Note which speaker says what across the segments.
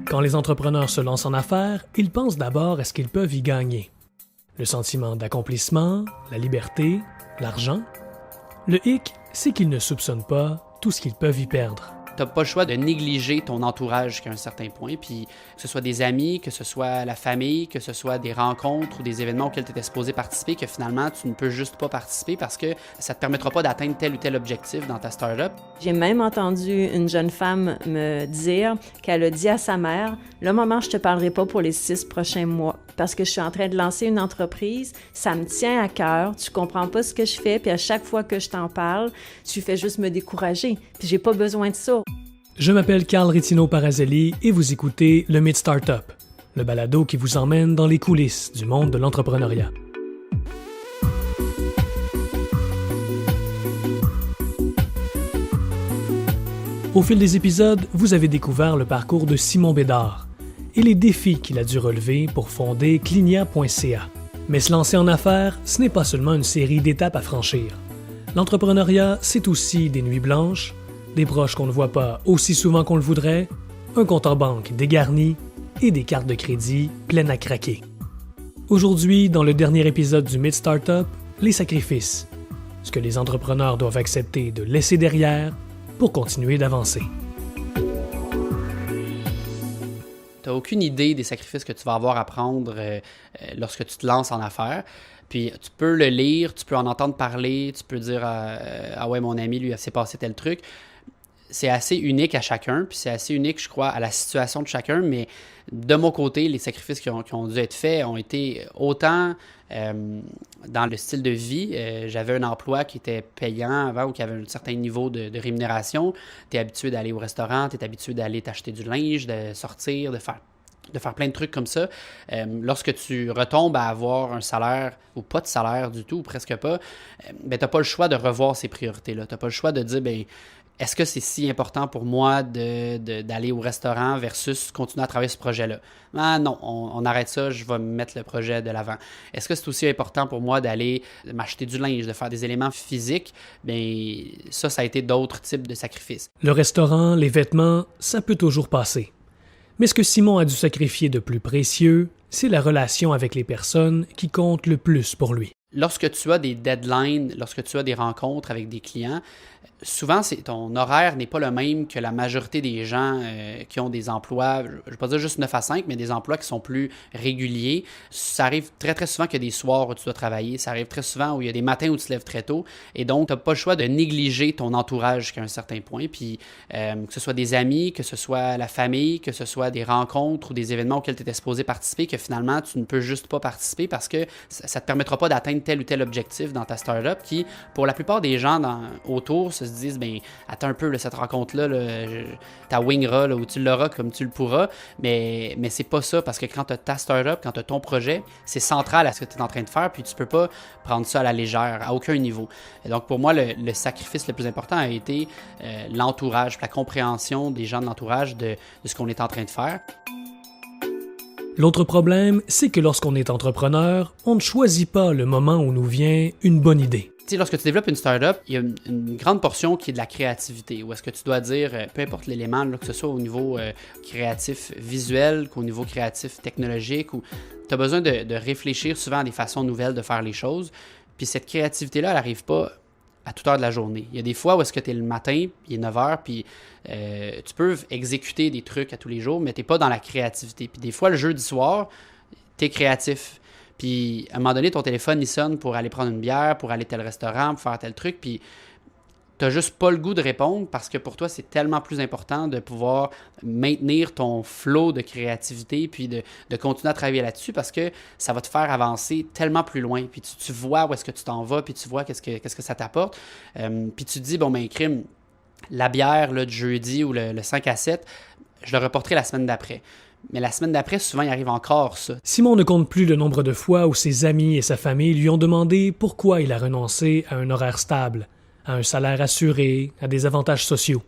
Speaker 1: Quand les entrepreneurs se lancent en affaires, ils pensent d'abord à ce qu'ils peuvent y gagner. Le sentiment d'accomplissement, la liberté, l'argent. Le hic, c'est qu'ils ne soupçonnent pas tout ce qu'ils peuvent y perdre.
Speaker 2: Tu n'as pas le choix de négliger ton entourage jusqu'à un certain point, puis que ce soit des amis, que ce soit la famille, que ce soit des rencontres ou des événements auxquels tu étais supposé participer, que finalement tu ne peux juste pas participer parce que ça ne te permettra pas d'atteindre tel ou tel objectif dans ta start-up.
Speaker 3: J'ai même entendu une jeune femme me dire qu'elle a dit à sa mère « Là, maman, je ne te parlerai pas pour les 6 prochains mois parce que je suis en train de lancer une entreprise, ça me tient à cœur, tu comprends pas ce que je fais, puis à chaque fois que je t'en parle, tu fais juste me décourager, puis j'ai pas besoin de ça. »
Speaker 1: Je m'appelle Carl Retino Parazelli et vous écoutez le Mythe Startup, le balado qui vous emmène dans les coulisses du monde de l'entrepreneuriat. Au fil des épisodes, vous avez découvert le parcours de Simon Bédard et les défis qu'il a dû relever pour fonder Clinia.ca. Mais se lancer en affaires, ce n'est pas seulement une série d'étapes à franchir. L'entrepreneuriat, c'est aussi des nuits blanches, des proches qu'on ne voit pas aussi souvent qu'on le voudrait, un compte en banque dégarni et des cartes de crédit pleines à craquer. Aujourd'hui, dans le dernier épisode du Mythe Startup, les sacrifices, ce que les entrepreneurs doivent accepter de laisser derrière pour continuer d'avancer.
Speaker 2: Tu n'as aucune idée des sacrifices que tu vas avoir à prendre lorsque tu te lances en affaires. Puis tu peux le lire, tu peux en entendre parler, tu peux dire « Ah ouais, mon ami, lui, il s'est passé tel truc ». C'est assez unique à chacun, puis c'est assez unique, je crois, à la situation de chacun, mais de mon côté, les sacrifices qui ont dû être faits ont été autant dans le style de vie. J'avais un emploi qui était payant avant ou qui avait un certain niveau de rémunération. Tu es habitué d'aller au restaurant, tu es habitué d'aller t'acheter du linge, de sortir, de faire plein de trucs comme ça. Lorsque tu retombes à avoir un salaire ou pas de salaire du tout, ou presque pas, ben, tu n'as pas le choix de revoir ces priorités-là. Tu n'as pas le choix de dire, ben, est-ce que c'est si important pour moi d'aller au restaurant versus continuer à travailler ce projet-là? Ah non, on arrête ça, je vais mettre le projet de l'avant. Est-ce que c'est aussi important pour moi d'aller m'acheter du linge, de faire des éléments physiques? Bien, ça a été d'autres types de sacrifices.
Speaker 1: Le restaurant, les vêtements, ça peut toujours passer. Mais ce que Simon a dû sacrifier de plus précieux, c'est la relation avec les personnes qui comptent le plus pour lui.
Speaker 2: Lorsque tu as des deadlines, lorsque tu as des rencontres avec des clients, souvent, ton horaire n'est pas le même que la majorité des gens qui ont des emplois, je ne vais pas dire juste 9 à 5, mais des emplois qui sont plus réguliers. Ça arrive très, très souvent qu'il y a des soirs où tu dois travailler. Ça arrive très souvent où il y a des matins où tu te lèves très tôt. Et donc, tu n'as pas le choix de négliger ton entourage jusqu'à un certain point. Puis, que ce soit des amis, que ce soit la famille, que ce soit des rencontres ou des événements auxquels tu étais supposé participer, que finalement, tu ne peux juste pas participer parce que ça ne te permettra pas d'atteindre tel ou tel objectif dans ta startup qui, pour la plupart des gens autour, se disent, ben attends un peu, là, cette rencontre-là, ta wingera, là, ou tu l'auras comme tu le pourras, mais c'est pas ça, parce que quand tu as ta startup, quand tu as ton projet, c'est central à ce que tu es en train de faire, puis tu peux pas prendre ça à la légère, à aucun niveau. Et donc pour moi, le sacrifice le plus important a été l'entourage, la compréhension des gens de l'entourage de ce qu'on est en train de faire.
Speaker 1: L'autre problème, c'est que lorsqu'on est entrepreneur, on ne choisit pas le moment où nous vient une bonne idée.
Speaker 2: Tu sais, lorsque tu développes une startup, il y a une grande portion qui est de la créativité, où est-ce que tu dois dire, peu importe l'élément, là, que ce soit au niveau créatif visuel, qu'au niveau créatif technologique, ou tu as besoin de réfléchir souvent à des façons nouvelles de faire les choses. Puis cette créativité-là, elle n'arrive pas à toute heure de la journée. Il y a des fois où est-ce que tu es le matin, il est 9 h, puis tu peux exécuter des trucs à tous les jours, mais tu n'es pas dans la créativité. Puis des fois, le jeudi soir, tu es créatif. Puis à un moment donné, ton téléphone, il sonne pour aller prendre une bière, pour aller tel restaurant, pour faire tel truc, puis tu n'as juste pas le goût de répondre parce que pour toi, c'est tellement plus important de pouvoir maintenir ton flow de créativité puis de continuer à travailler là-dessus parce que ça va te faire avancer tellement plus loin. Puis tu vois où est-ce que tu t'en vas, puis tu vois qu'est-ce que ça t'apporte. Puis tu te dis, bon, ben, crime, la bière là, du jeudi ou le 5 à 7, je le reporterai la semaine d'après. Mais la semaine d'après, souvent, il arrive encore ça.
Speaker 1: Simon ne compte plus le nombre de fois où ses amis et sa famille lui ont demandé pourquoi il a renoncé à un horaire stable, à un salaire assuré, à des avantages sociaux.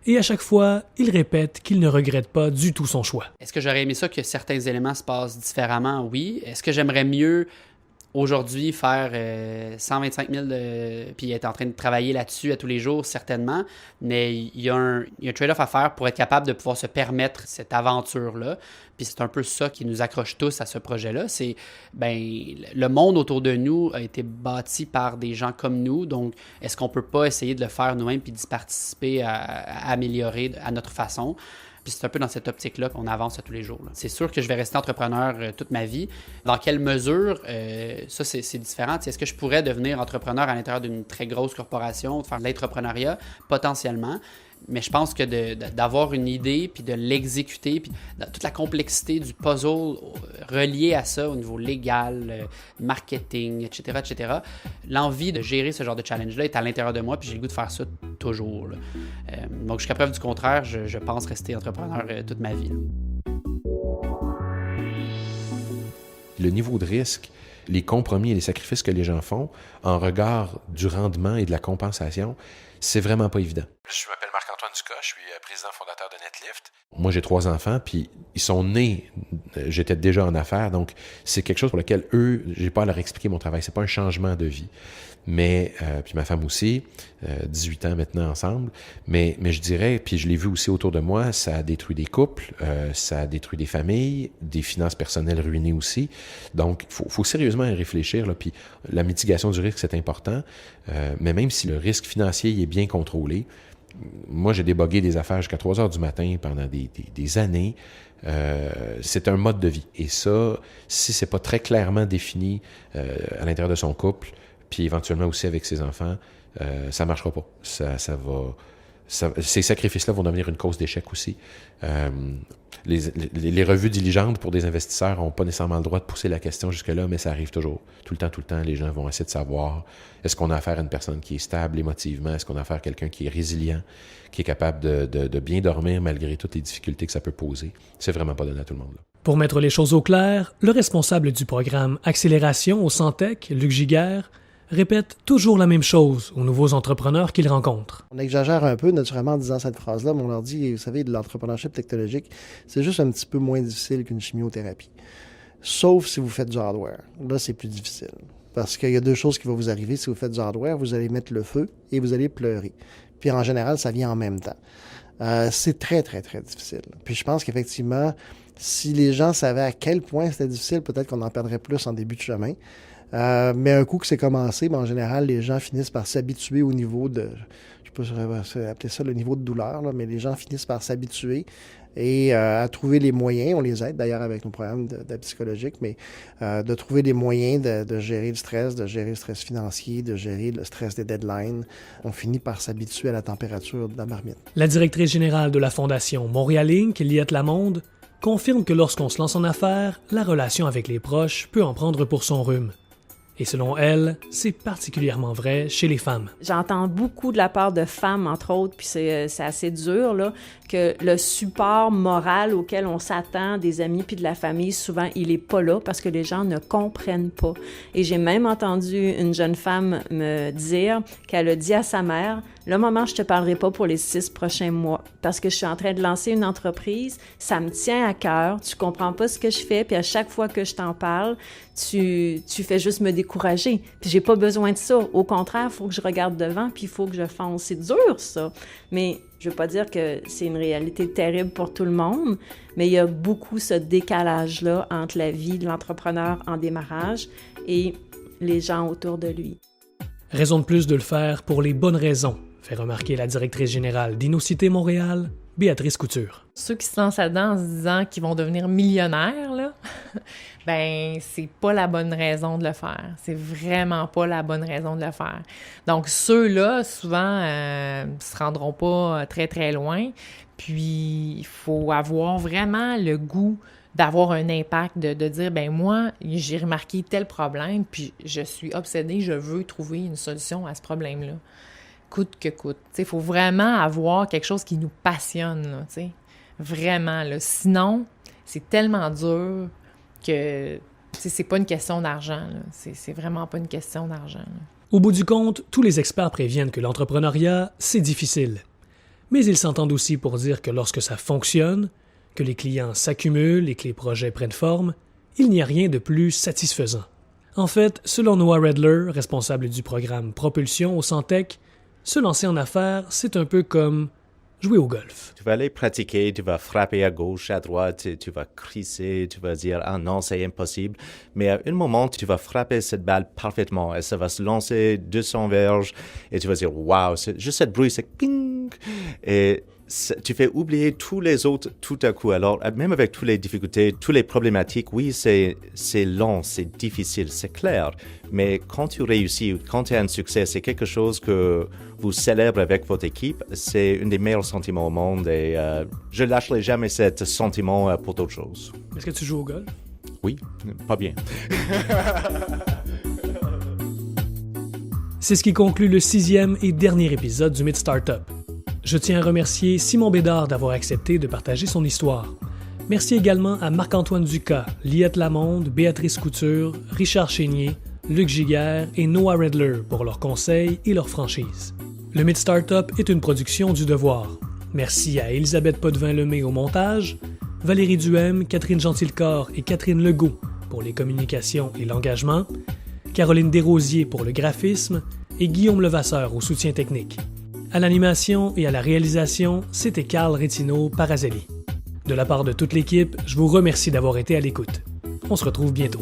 Speaker 1: Et à chaque fois, il répète qu'il ne regrette pas du tout son choix.
Speaker 2: Est-ce que j'aurais aimé ça que certains éléments se passent différemment? Oui. Est-ce que j'aimerais mieux aujourd'hui, faire 125 000, puis être en train de travailler là-dessus à tous les jours, certainement, mais il y a un trade-off à faire pour être capable de pouvoir se permettre cette aventure-là. Puis c'est un peu ça qui nous accroche tous à ce projet-là. C'est, le monde autour de nous a été bâti par des gens comme nous, donc est-ce qu'on peut pas essayer de le faire nous-mêmes puis d'y participer à améliorer à notre façon? Puis c'est un peu dans cette optique-là qu'on avance à tous les jours, là. C'est sûr que je vais rester entrepreneur toute ma vie. Dans quelle mesure, ça c'est différent. Est-ce que je pourrais devenir entrepreneur à l'intérieur d'une très grosse corporation, de faire de l'entrepreneuriat? Potentiellement. Mais je pense que d'avoir une idée, puis de l'exécuter, puis toute la complexité du puzzle reliée à ça au niveau légal, marketing, etc., l'envie de gérer ce genre de challenge-là est à l'intérieur de moi, puis j'ai le goût de faire ça toujours, là. Donc, jusqu'à preuve du contraire, je pense rester entrepreneur toute ma vie, là.
Speaker 4: Le niveau de risque, les compromis et les sacrifices que les gens font en regard du rendement et de la compensation, c'est vraiment pas évident. Je m'appelle Marc-Antoine Ducas, je suis président fondateur de Netlift. Moi, j'ai 3 enfants, puis ils sont nés, j'étais déjà en affaires, donc c'est quelque chose pour lequel eux, j'ai pas à leur expliquer mon travail, c'est pas un changement de vie. Mais, puis ma femme aussi, 18 ans maintenant ensemble, mais je dirais, puis je l'ai vu aussi autour de moi, ça a détruit des couples, ça a détruit des familles, des finances personnelles ruinées aussi. Donc, il faut sérieusement y réfléchir, là, puis la mitigation du risque, c'est important, mais même si le risque financier est bien contrôlé, moi, j'ai débogué des affaires jusqu'à 3 heures du matin pendant des années. C'est un mode de vie. Et ça, si c'est pas très clairement défini à l'intérieur de son couple, puis éventuellement aussi avec ses enfants, ça marchera pas. Ces sacrifices-là vont devenir une cause d'échec aussi. Les revues diligentes pour des investisseurs n'ont pas nécessairement le droit de pousser la question jusque-là, mais ça arrive toujours. Tout le temps, les gens vont essayer de savoir, est-ce qu'on a affaire à une personne qui est stable émotivement? Est-ce qu'on a affaire à quelqu'un qui est résilient, qui est capable de bien dormir malgré toutes les difficultés que ça peut poser? C'est vraiment pas donné à tout le monde, là.
Speaker 1: Pour mettre les choses au clair, le responsable du programme Accélération au Santec, Luc Giguère, répète toujours la même chose aux nouveaux entrepreneurs qu'il rencontre.
Speaker 5: On exagère un peu, naturellement, en disant cette phrase-là, mais on leur dit, vous savez, de l'entrepreneurship technologique, c'est juste un petit peu moins difficile qu'une chimiothérapie. Sauf si vous faites du hardware. Là, c'est plus difficile. Parce qu'il y a 2 choses qui vont vous arriver. Si vous faites du hardware, vous allez mettre le feu et vous allez pleurer. Puis en général, ça vient en même temps. C'est très, très, très difficile. Puis je pense qu'effectivement, si les gens savaient à quel point c'était difficile, peut-être qu'on en perdrait plus en début de chemin. Mais un coup que c'est commencé, en général, les gens finissent par s'habituer au niveau de, je sais pas si on va appeler ça le niveau de douleur, là, mais les gens finissent par s'habituer et à trouver les moyens, on les aide d'ailleurs avec nos programmes d'aide psychologique, mais de trouver des moyens de gérer le stress financier, de gérer le stress des deadlines. On finit par s'habituer à la température de la marmite.
Speaker 1: La directrice générale de la Fondation Montréal Inc., Liette Lamonde, confirme que lorsqu'on se lance en affaires, la relation avec les proches peut en prendre pour son rhume. Et selon elle, c'est particulièrement vrai chez les femmes.
Speaker 3: J'entends beaucoup de la part de femmes, entre autres, puis c'est assez dur, là, que le support moral auquel on s'attend des amis puis de la famille, souvent, il est pas là parce que les gens ne comprennent pas. Et j'ai même entendu une jeune femme me dire qu'elle a dit à sa mère, « Là, maman, je te parlerai pas pour les 6 prochains mois parce que je suis en train de lancer une entreprise, ça me tient à cœur, tu comprends pas ce que je fais, puis à chaque fois que je t'en parle, tu fais juste me décourager. Puis j'ai pas besoin de ça. Au contraire, il faut que je regarde devant, puis il faut que je fonce. C'est dur, ça. Mais je veux pas dire que c'est une réalité terrible pour tout le monde, mais il y a beaucoup ce décalage-là entre la vie de l'entrepreneur en démarrage et les gens autour de lui.
Speaker 1: Raison de plus de le faire pour les bonnes raisons, fait remarquer la directrice générale d'Innocité Montréal, Béatrice Couture.
Speaker 6: Ceux qui se lancent là-dedans en se disant qu'ils vont devenir millionnaires, là, ben c'est pas la bonne raison de le faire. C'est vraiment pas la bonne raison de le faire. Donc ceux-là, souvent, se rendront pas très, très loin. Puis il faut avoir vraiment le goût d'avoir un impact, de dire, ben moi, j'ai remarqué tel problème, puis je suis obsédée, je veux trouver une solution à ce problème-là. Coûte que coûte. Il faut vraiment avoir quelque chose qui nous passionne, là, t'sais. Vraiment, là. Sinon, c'est tellement dur que c'est pas une question d'argent, là. C'est vraiment pas une question d'argent, là.
Speaker 1: Au bout du compte, tous les experts préviennent que l'entrepreneuriat, c'est difficile. Mais ils s'entendent aussi pour dire que lorsque ça fonctionne, que les clients s'accumulent et que les projets prennent forme, il n'y a rien de plus satisfaisant. En fait, selon Noah Redler, responsable du programme Propulsion au Centec, se lancer en affaires, c'est un peu comme jouer au golf.
Speaker 7: Tu vas aller pratiquer, tu vas frapper à gauche, à droite, tu vas crisser, tu vas dire « Ah non, c'est impossible ». Mais à un moment, tu vas frapper cette balle parfaitement et ça va se lancer 200 verges et tu vas dire « Wow, c'est juste cette bruit, c'est ping ». Et tu fais oublier tous les autres tout à coup. Alors, même avec toutes les difficultés, toutes les problématiques, oui, c'est long, c'est difficile, c'est clair. Mais quand tu réussis, quand tu as un succès, c'est quelque chose que vous célébrez avec votre équipe. C'est un des meilleurs sentiments au monde et je ne lâcherai jamais ce sentiment pour d'autres choses.
Speaker 1: Est-ce que tu joues au golf?
Speaker 7: Oui, pas bien.
Speaker 1: C'est ce qui conclut le 6e et dernier épisode du Mythe Startup. Je tiens à remercier Simon Bédard d'avoir accepté de partager son histoire. Merci également à Marc-Antoine Ducas, Liette Lamonde, Béatrice Couture, Richard Chénier, Luc Giguère et Noah Redler pour leurs conseils et leur franchise. Le Mythe Startup est une production du Devoir. Merci à Elisabeth Potvin-Lemay au montage, Valérie Duhem, Catherine Gentilcorps et Catherine Legault pour les communications et l'engagement, Caroline Desrosiers pour le graphisme et Guillaume Levasseur au soutien technique. À l'animation et à la réalisation, c'était Carl Retino Parazelli. De la part de toute l'équipe, je vous remercie d'avoir été à l'écoute. On se retrouve bientôt.